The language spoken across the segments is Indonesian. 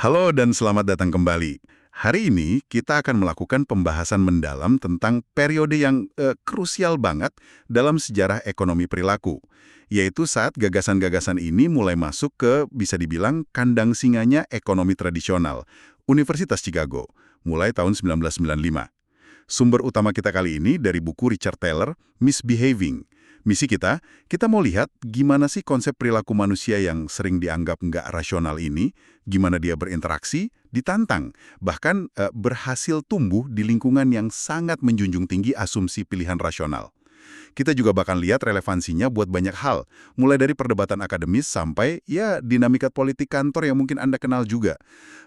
Halo dan selamat datang kembali. Hari ini kita akan melakukan pembahasan mendalam tentang periode yang krusial banget dalam sejarah ekonomi perilaku, yaitu saat gagasan-gagasan ini mulai masuk ke, bisa dibilang, kandang singanya ekonomi tradisional, Universitas Chicago, mulai tahun 1995. Sumber utama kita kali ini dari buku Richard Thaler, Misbehaving. Misi kita mau lihat gimana sih konsep perilaku manusia yang sering dianggap nggak rasional ini, gimana dia berinteraksi, ditantang, bahkan berhasil tumbuh di lingkungan yang sangat menjunjung tinggi asumsi pilihan rasional. Kita juga bakal lihat relevansinya buat banyak hal, mulai dari perdebatan akademis sampai ya dinamika politik kantor yang mungkin Anda kenal juga.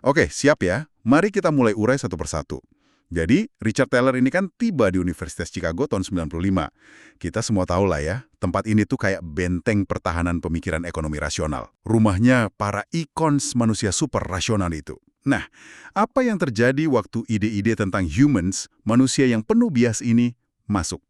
Oke, siap ya? Mari kita mulai urai satu persatu. Jadi, Richard Thaler ini kan tiba di Universitas Chicago tahun 95. Kita semua tahu lah ya, tempat ini tuh kayak benteng pertahanan pemikiran ekonomi rasional. Rumahnya para ikons manusia super rasional itu. Nah, apa yang terjadi waktu ide-ide tentang humans, manusia yang penuh bias ini, masuk?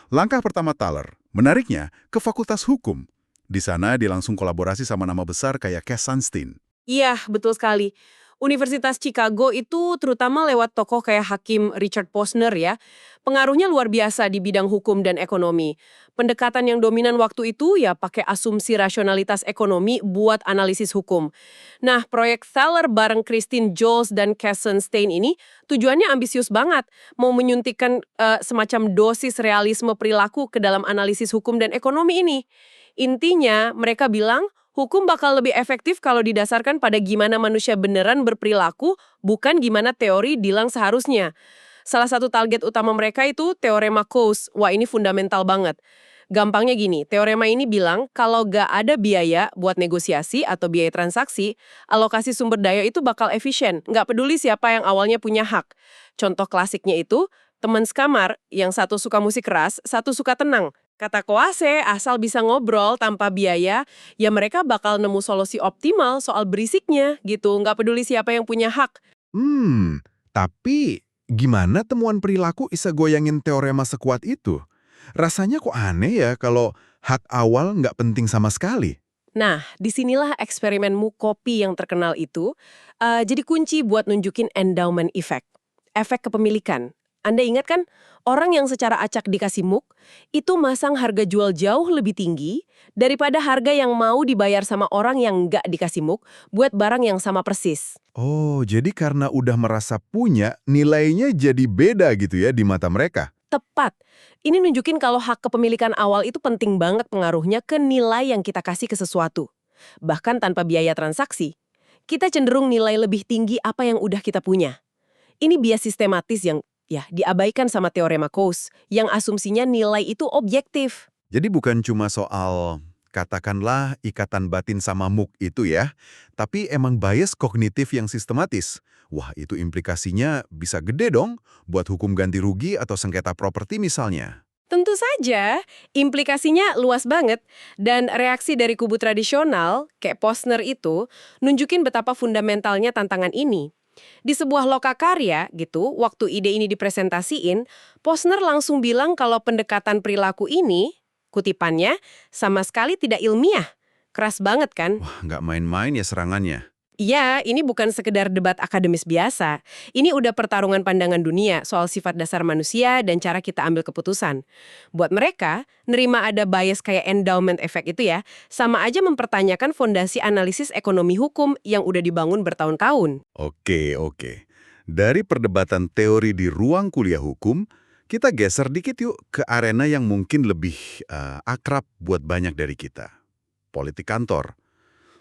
Langkah pertama Thaler, menariknya, ke Fakultas Hukum. Di sana dia langsung kolaborasi sama nama besar kayak Cass Sunstein. Iya, betul sekali. Universitas Chicago itu terutama lewat tokoh kayak Hakim Richard Posner ya. Pengaruhnya luar biasa di bidang hukum dan ekonomi. Pendekatan yang dominan waktu itu ya pakai asumsi rasionalitas ekonomi buat analisis hukum. Nah, proyek Thaler bareng Christine Jones dan Kassenstein ini tujuannya ambisius banget. Mau menyuntikkan semacam dosis realisme perilaku ke dalam analisis hukum dan ekonomi ini. Intinya, mereka bilang hukum bakal lebih efektif kalau didasarkan pada gimana manusia beneran berperilaku, bukan gimana teori bilang seharusnya. Salah satu target utama mereka itu teorema Coase. Wah, ini fundamental banget. Gampangnya gini, teorema ini bilang kalau nggak ada biaya buat negosiasi atau biaya transaksi, alokasi sumber daya itu bakal efisien, nggak peduli siapa yang awalnya punya hak. Contoh klasiknya itu, teman sekamar yang satu suka musik keras, satu suka tenang. Kata Koase, asal bisa ngobrol tanpa biaya, ya mereka bakal nemu solusi optimal soal berisiknya gitu, nggak peduli siapa yang punya hak. Tapi gimana temuan perilaku bisa goyangin teorema sekuat itu? Rasanya kok aneh ya kalau hak awal nggak penting sama sekali. Nah, disinilah eksperimen Mukopi yang terkenal itu jadi kunci buat nunjukin endowment effect, efek kepemilikan. Anda ingat kan, orang yang secara acak dikasih MUK, itu masang harga jual jauh lebih tinggi daripada harga yang mau dibayar sama orang yang nggak dikasih MUK buat barang yang sama persis. Oh, jadi karena udah merasa punya, nilainya jadi beda gitu ya di mata mereka. Tepat. Ini nunjukin kalau hak kepemilikan awal itu penting banget pengaruhnya ke nilai yang kita kasih ke sesuatu. Bahkan tanpa biaya transaksi, kita cenderung nilai lebih tinggi apa yang udah kita punya. Ini bias sistematis yang ya diabaikan sama teorema Coase, yang asumsinya nilai itu objektif. Jadi bukan cuma soal, katakanlah, ikatan batin sama MUK itu ya, tapi emang bias kognitif yang sistematis. Wah, itu implikasinya bisa gede dong buat hukum ganti rugi atau sengketa properti misalnya. Tentu saja, implikasinya luas banget, dan reaksi dari kubu tradisional, kayak Posner itu, nunjukin betapa fundamentalnya tantangan ini. Di sebuah lokakarya gitu, waktu ide ini dipresentasiin, Posner langsung bilang kalau pendekatan perilaku ini, kutipannya, sama sekali tidak ilmiah. Keras banget kan? Wah, nggak main-main ya serangannya. Iya, ini bukan sekedar debat akademis biasa. Ini udah pertarungan pandangan dunia soal sifat dasar manusia dan cara kita ambil keputusan. Buat mereka, nerima ada bias kayak endowment effect itu ya, sama aja mempertanyakan fondasi analisis ekonomi hukum yang udah dibangun bertahun-tahun. Oke. Dari perdebatan teori di ruang kuliah hukum, kita geser dikit yuk ke arena yang mungkin lebih akrab buat banyak dari kita. Politik kantor.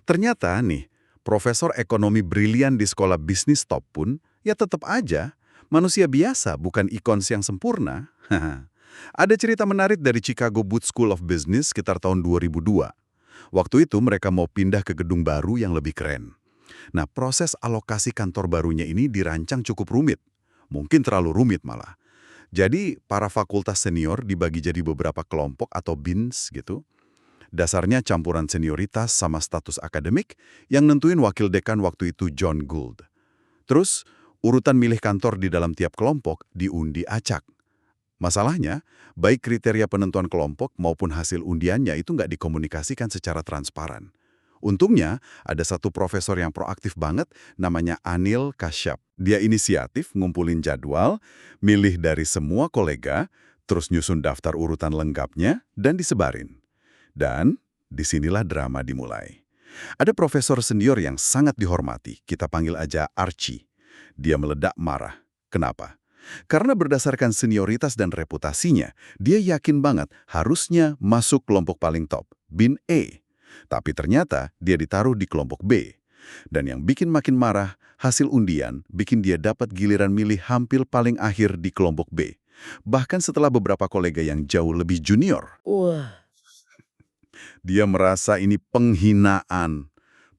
Ternyata nih, profesor ekonomi brilian di sekolah bisnis top pun, ya tetap aja, manusia biasa bukan ikons yang sempurna. Ada cerita menarik dari Chicago Booth School of Business sekitar tahun 2002. Waktu itu mereka mau pindah ke gedung baru yang lebih keren. Nah, proses alokasi kantor barunya ini dirancang cukup rumit. Mungkin terlalu rumit malah. Jadi, para fakultas senior dibagi jadi beberapa kelompok atau bins gitu. Dasarnya campuran senioritas sama status akademik yang nentuin wakil dekan waktu itu John Gould. Terus, urutan milih kantor di dalam tiap kelompok diundi acak. Masalahnya, baik kriteria penentuan kelompok maupun hasil undiannya itu nggak dikomunikasikan secara transparan. Untungnya, ada satu profesor yang proaktif banget, namanya Anil Kashyap. Dia inisiatif ngumpulin jadwal, milih dari semua kolega, terus nyusun daftar urutan lengkapnya, dan disebarin. Dan disinilah drama dimulai. Ada profesor senior yang sangat dihormati, kita panggil aja Archie. Dia meledak marah. Kenapa? Karena berdasarkan senioritas dan reputasinya, dia yakin banget harusnya masuk kelompok paling top, bin A. Tapi ternyata dia ditaruh di kelompok B. Dan yang bikin makin marah, hasil undian bikin dia dapat giliran milih hampir paling akhir di kelompok B. Bahkan setelah beberapa kolega yang jauh lebih junior. Wah. Dia merasa ini penghinaan.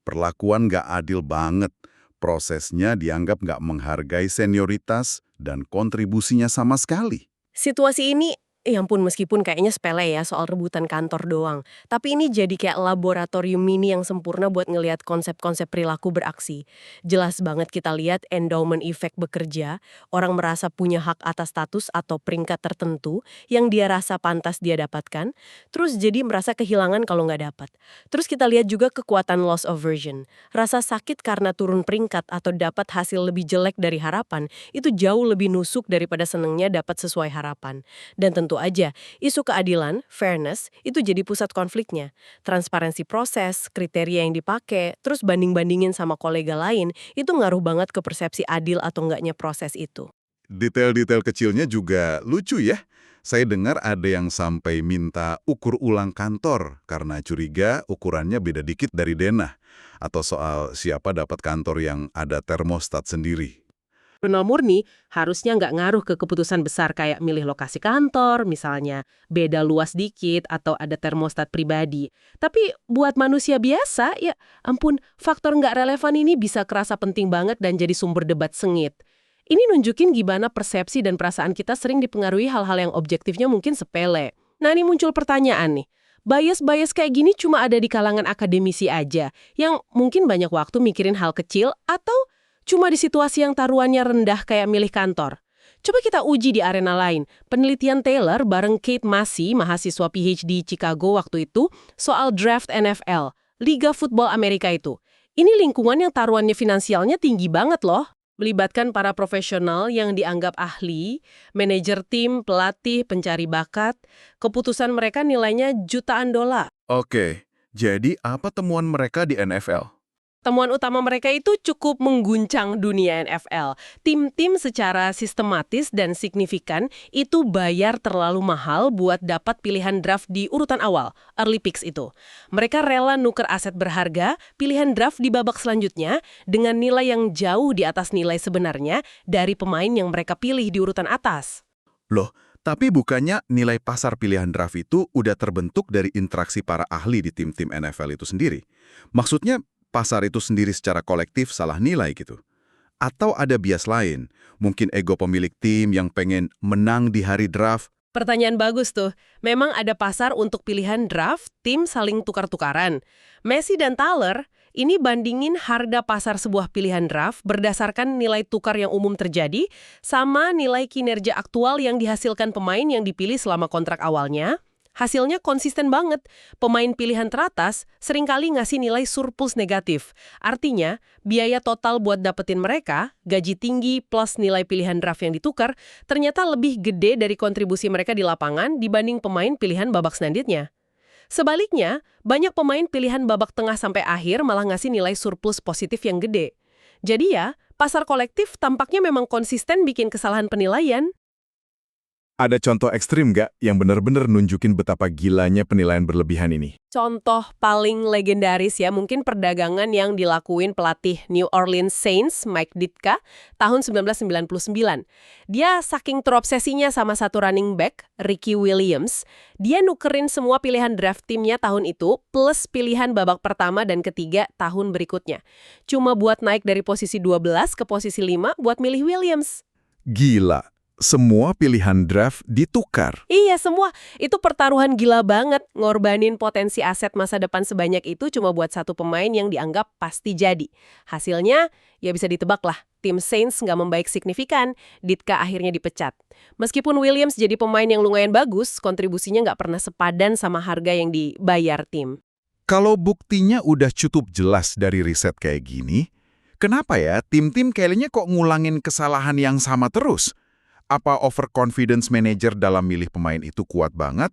Perlakuan nggak adil banget. Prosesnya dianggap nggak menghargai senioritas dan kontribusinya sama sekali. Situasi ini, ya ampun meskipun kayaknya sepele ya soal rebutan kantor doang. Tapi ini jadi kayak laboratorium mini yang sempurna buat ngelihat konsep-konsep perilaku beraksi. Jelas banget kita lihat endowment effect bekerja, orang merasa punya hak atas status atau peringkat tertentu yang dia rasa pantas dia dapatkan, terus jadi merasa kehilangan kalau nggak dapat. Terus kita lihat juga kekuatan loss aversion. Rasa sakit karena turun peringkat atau dapat hasil lebih jelek dari harapan, itu jauh lebih nusuk daripada senengnya dapat sesuai harapan. Dan tentu aja, isu keadilan, fairness, itu jadi pusat konfliknya. Transparansi proses, kriteria yang dipakai, terus banding-bandingin sama kolega lain, itu ngaruh banget ke persepsi adil atau enggaknya proses itu. Detail-detail kecilnya juga lucu ya. Saya dengar ada yang sampai minta ukur ulang kantor karena curiga ukurannya beda dikit dari denah. Atau soal siapa dapat kantor yang ada termostat sendiri. Personal murni harusnya nggak ngaruh ke keputusan besar kayak milih lokasi kantor, misalnya beda luas dikit atau ada termostat pribadi. Tapi buat manusia biasa, ya ampun, faktor nggak relevan ini bisa kerasa penting banget dan jadi sumber debat sengit. Ini nunjukin gimana persepsi dan perasaan kita sering dipengaruhi hal-hal yang objektifnya mungkin sepele. Nah ini muncul pertanyaan nih. Bias-bias kayak gini cuma ada di kalangan akademisi aja, yang mungkin banyak waktu mikirin hal kecil atau cuma di situasi yang taruhannya rendah kayak milih kantor. Coba kita uji di arena lain. Penelitian Taylor bareng Kate Massey, mahasiswa PhD Chicago waktu itu, soal draft NFL, Liga Football Amerika itu. Ini lingkungan yang taruhannya finansialnya tinggi banget loh. Melibatkan para profesional yang dianggap ahli, manajer tim, pelatih, pencari bakat. Keputusan mereka nilainya jutaan dolar. Oke, jadi apa temuan mereka di NFL? Temuan utama mereka itu cukup mengguncang dunia NFL. Tim-tim secara sistematis dan signifikan itu bayar terlalu mahal buat dapat pilihan draft di urutan awal, early picks itu. Mereka rela nuker aset berharga, pilihan draft di babak selanjutnya, dengan nilai yang jauh di atas nilai sebenarnya dari pemain yang mereka pilih di urutan atas. Loh, tapi bukannya nilai pasar pilihan draft itu udah terbentuk dari interaksi para ahli di tim-tim NFL itu sendiri? Maksudnya, pasar itu sendiri secara kolektif salah nilai gitu. Atau ada bias lain, mungkin ego pemilik tim yang pengen menang di hari draft. Pertanyaan bagus tuh. Memang ada pasar untuk pilihan draft, tim saling tukar-tukaran. Messi dan Taylor ini bandingin harga pasar sebuah pilihan draft berdasarkan nilai tukar yang umum terjadi sama nilai kinerja aktual yang dihasilkan pemain yang dipilih selama kontrak awalnya. Hasilnya konsisten banget. Pemain pilihan teratas seringkali ngasih nilai surplus negatif. Artinya, biaya total buat dapetin mereka, gaji tinggi plus nilai pilihan draft yang ditukar, ternyata lebih gede dari kontribusi mereka di lapangan dibanding pemain pilihan babak selanjutnya. Sebaliknya, banyak pemain pilihan babak tengah sampai akhir malah ngasih nilai surplus positif yang gede. Jadi ya, pasar kolektif tampaknya memang konsisten bikin kesalahan penilaian. Ada contoh ekstrim nggak yang benar-benar nunjukin betapa gilanya penilaian berlebihan ini? Contoh paling legendaris ya, mungkin perdagangan yang dilakuin pelatih New Orleans Saints, Mike Ditka, tahun 1999. Dia saking terobsesinya sama satu running back, Ricky Williams, dia nukerin semua pilihan draft timnya tahun itu, plus pilihan babak pertama dan ketiga tahun berikutnya. Cuma buat naik dari posisi 12 ke posisi 5 buat milih Williams. Gila. Semua pilihan draft ditukar. Iya, semua. Itu pertaruhan gila banget. Ngorbanin potensi aset masa depan sebanyak itu cuma buat satu pemain yang dianggap pasti jadi. Hasilnya, ya bisa ditebak lah. Tim Saints nggak membaik signifikan. Ditka akhirnya dipecat. Meskipun Williams jadi pemain yang lumayan bagus, kontribusinya nggak pernah sepadan sama harga yang dibayar tim. Kalau buktinya udah cukup jelas dari riset kayak gini, kenapa ya tim-tim kayaknya kok ngulangin kesalahan yang sama terus? Apa overconfidence manager dalam milih pemain itu kuat banget?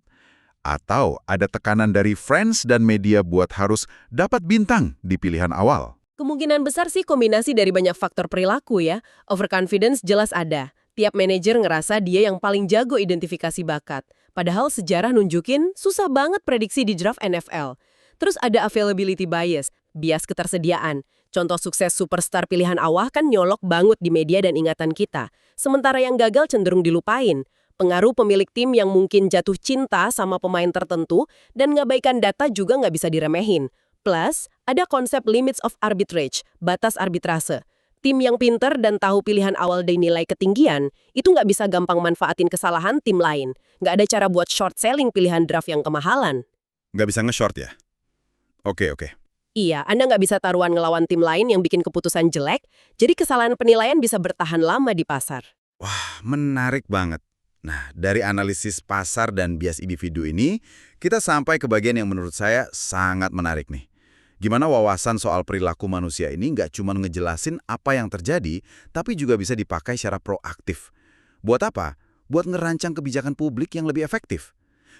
Atau ada tekanan dari fans dan media buat harus dapat bintang di pilihan awal? Kemungkinan besar sih kombinasi dari banyak faktor perilaku ya. Overconfidence jelas ada. Tiap manajer ngerasa dia yang paling jago identifikasi bakat. Padahal sejarah nunjukin susah banget prediksi di draft NFL. Terus ada availability bias, bias ketersediaan. Contoh sukses superstar pilihan awal kan nyolok banget di media dan ingatan kita. Sementara yang gagal cenderung dilupain. Pengaruh pemilik tim yang mungkin jatuh cinta sama pemain tertentu dan ngabaikan data juga nggak bisa diremehin. Plus, ada konsep limits of arbitrage, batas arbitrase. Tim yang pinter dan tahu pilihan awal dinilai ketinggian, itu nggak bisa gampang manfaatin kesalahan tim lain. Nggak ada cara buat short selling pilihan draft yang kemahalan. Nggak bisa nge-short ya? Oke. Iya, Anda nggak bisa taruhan ngelawan tim lain yang bikin keputusan jelek, jadi kesalahan penilaian bisa bertahan lama di pasar. Wah, menarik banget. Nah, dari analisis pasar dan bias individu ini, kita sampai ke bagian yang menurut saya sangat menarik nih. Gimana wawasan soal perilaku manusia ini nggak cuma ngejelasin apa yang terjadi, tapi juga bisa dipakai secara proaktif. Buat apa? Buat ngerancang kebijakan publik yang lebih efektif.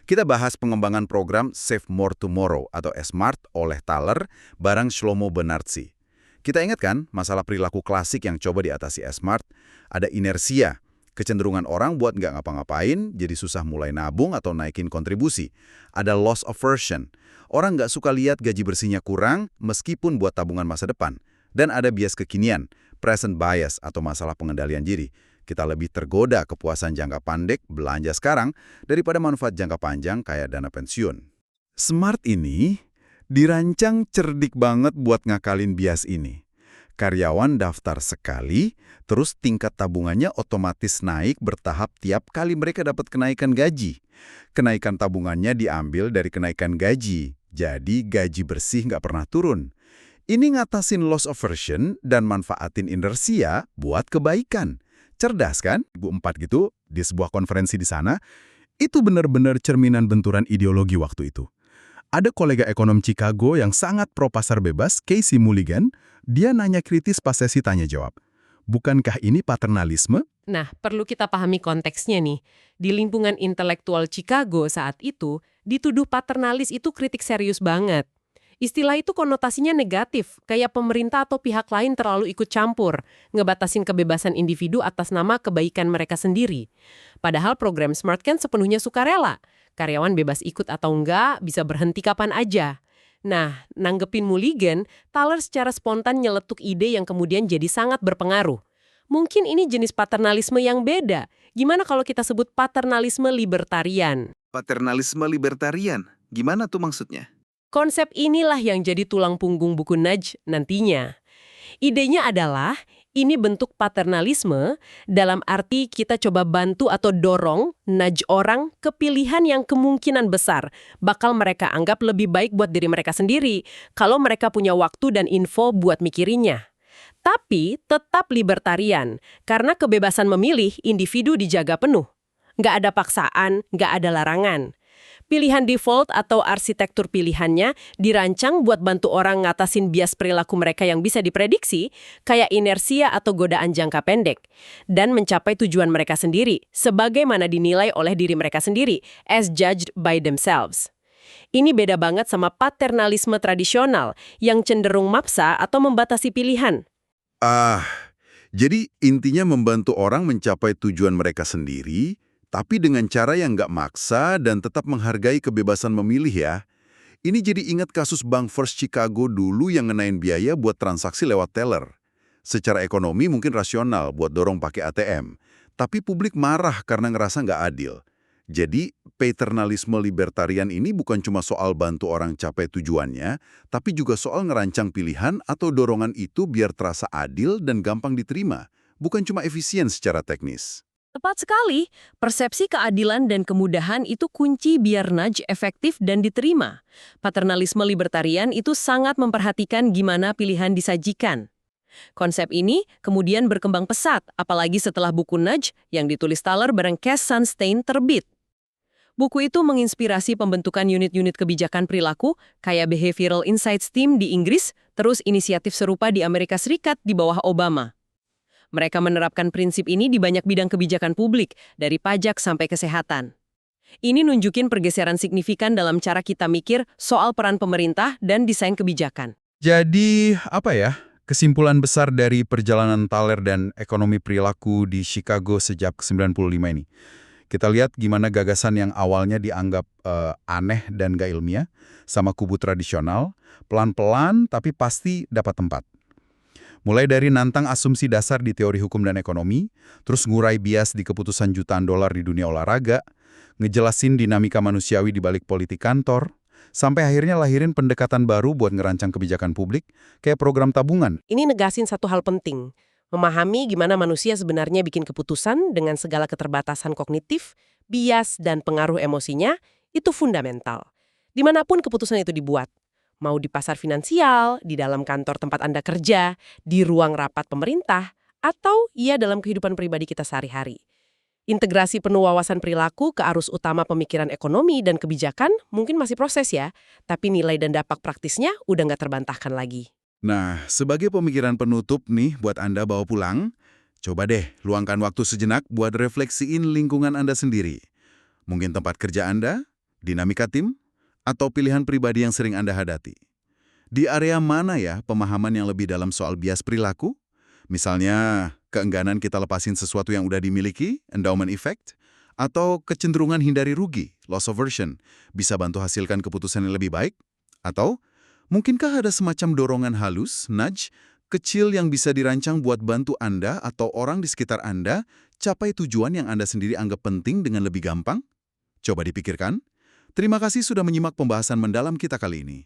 Kita bahas pengembangan program Save More Tomorrow atau S-Mart oleh Thaler bareng Shlomo Benartzi. Kita ingat kan masalah perilaku klasik yang coba diatasi S-Mart? Ada inersia, kecenderungan orang buat nggak ngapa-ngapain, jadi susah mulai nabung atau naikin kontribusi. Ada loss aversion, orang nggak suka lihat gaji bersihnya kurang meskipun buat tabungan masa depan. Dan ada bias kekinian, present bias atau masalah pengendalian diri. Kita lebih tergoda kepuasan jangka pendek belanja sekarang daripada manfaat jangka panjang kayak dana pensiun. Smart ini dirancang cerdik banget buat ngakalin bias ini. Karyawan daftar sekali, terus tingkat tabungannya otomatis naik bertahap tiap kali mereka dapat kenaikan gaji. Kenaikan tabungannya diambil dari kenaikan gaji, jadi gaji bersih nggak pernah turun. Ini ngatasin loss aversion dan manfaatin inersia buat kebaikan. Cerdas kan? Ibu 4 gitu, di sebuah konferensi di sana, itu benar-benar cerminan benturan ideologi waktu itu. Ada kolega ekonom Chicago yang sangat pro pasar bebas, Casey Mulligan, dia nanya kritis pas sesi tanya jawab. Bukankah ini paternalisme? Nah, perlu kita pahami konteksnya nih. Di lingkungan intelektual Chicago saat itu, dituduh paternalis itu kritik serius banget. Istilah itu konotasinya negatif, kayak pemerintah atau pihak lain terlalu ikut campur, ngebatasin kebebasan individu atas nama kebaikan mereka sendiri. Padahal program Smart kan sepenuhnya sukarela. Karyawan bebas ikut atau enggak, bisa berhenti kapan aja. Nah, nanggepin Mulligan, Thaler secara spontan nyeletuk ide yang kemudian jadi sangat berpengaruh. Mungkin ini jenis paternalisme yang beda. Gimana kalau kita sebut paternalisme libertarian? Paternalisme libertarian, gimana tuh maksudnya? Konsep inilah yang jadi tulang punggung buku Nudge nantinya. Idenya adalah, ini bentuk paternalisme dalam arti kita coba bantu atau dorong, nudge orang ke pilihan yang kemungkinan besar bakal mereka anggap lebih baik buat diri mereka sendiri kalau mereka punya waktu dan info buat mikirinnya. Tapi tetap libertarian, karena kebebasan memilih individu dijaga penuh. Nggak ada paksaan, nggak ada larangan. Pilihan default atau arsitektur pilihannya dirancang buat bantu orang ngatasin bias perilaku mereka yang bisa diprediksi, kayak inersia atau godaan jangka pendek, dan mencapai tujuan mereka sendiri, sebagaimana dinilai oleh diri mereka sendiri, as judged by themselves. Ini beda banget sama paternalisme tradisional yang cenderung maksa atau membatasi pilihan. Jadi intinya membantu orang mencapai tujuan mereka sendiri, tapi dengan cara yang nggak maksa dan tetap menghargai kebebasan memilih ya. Ini jadi ingat kasus Bank First Chicago dulu yang ngenain biaya buat transaksi lewat teller. Secara ekonomi mungkin rasional buat dorong pakai ATM, tapi publik marah karena ngerasa nggak adil. Jadi, paternalisme libertarian ini bukan cuma soal bantu orang capai tujuannya, tapi juga soal ngerancang pilihan atau dorongan itu biar terasa adil dan gampang diterima, bukan cuma efisien secara teknis. Tepat sekali, persepsi keadilan dan kemudahan itu kunci biar nudge efektif dan diterima. Paternalisme libertarian itu sangat memperhatikan gimana pilihan disajikan. Konsep ini kemudian berkembang pesat, apalagi setelah buku Nudge yang ditulis Thaler bareng Cass Sunstein terbit. Buku itu menginspirasi pembentukan unit-unit kebijakan perilaku kayak Behavioral Insights Team di Inggris, terus inisiatif serupa di Amerika Serikat di bawah Obama. Mereka menerapkan prinsip ini di banyak bidang kebijakan publik, dari pajak sampai kesehatan. Ini nunjukin pergeseran signifikan dalam cara kita mikir soal peran pemerintah dan desain kebijakan. Jadi, apa ya? Kesimpulan besar dari perjalanan Thaler dan ekonomi perilaku di Chicago sejak 95 ini. Kita lihat gimana gagasan yang awalnya dianggap aneh dan gak ilmiah, sama kubu tradisional, pelan-pelan tapi pasti dapat tempat. Mulai dari nantang asumsi dasar di teori hukum dan ekonomi, terus ngurai bias di keputusan jutaan dolar di dunia olahraga, ngejelasin dinamika manusiawi di balik politik kantor, sampai akhirnya lahirin pendekatan baru buat ngerancang kebijakan publik, kayak program tabungan. Ini negasin satu hal penting. Memahami gimana manusia sebenarnya bikin keputusan dengan segala keterbatasan kognitif, bias, dan pengaruh emosinya, itu fundamental. Dimanapun keputusan itu dibuat. Mau di pasar finansial, di dalam kantor tempat Anda kerja, di ruang rapat pemerintah, atau dalam kehidupan pribadi kita sehari-hari. Integrasi penuh wawasan perilaku ke arus utama pemikiran ekonomi dan kebijakan mungkin masih proses ya, tapi nilai dan dampak praktisnya udah nggak terbantahkan lagi. Nah, sebagai pemikiran penutup nih buat Anda bawa pulang, coba deh luangkan waktu sejenak buat refleksiin lingkungan Anda sendiri. Mungkin tempat kerja Anda, dinamika tim, atau pilihan pribadi yang sering Anda hadapi. Di area mana ya pemahaman yang lebih dalam soal bias perilaku? Misalnya, keengganan kita lepasin sesuatu yang udah dimiliki, endowment effect, atau kecenderungan hindari rugi, loss aversion, bisa bantu hasilkan keputusan yang lebih baik? Atau mungkinkah ada semacam dorongan halus, nudge, kecil yang bisa dirancang buat bantu Anda atau orang di sekitar Anda capai tujuan yang Anda sendiri anggap penting dengan lebih gampang? Coba dipikirkan. Terima kasih sudah menyimak pembahasan mendalam kita kali ini.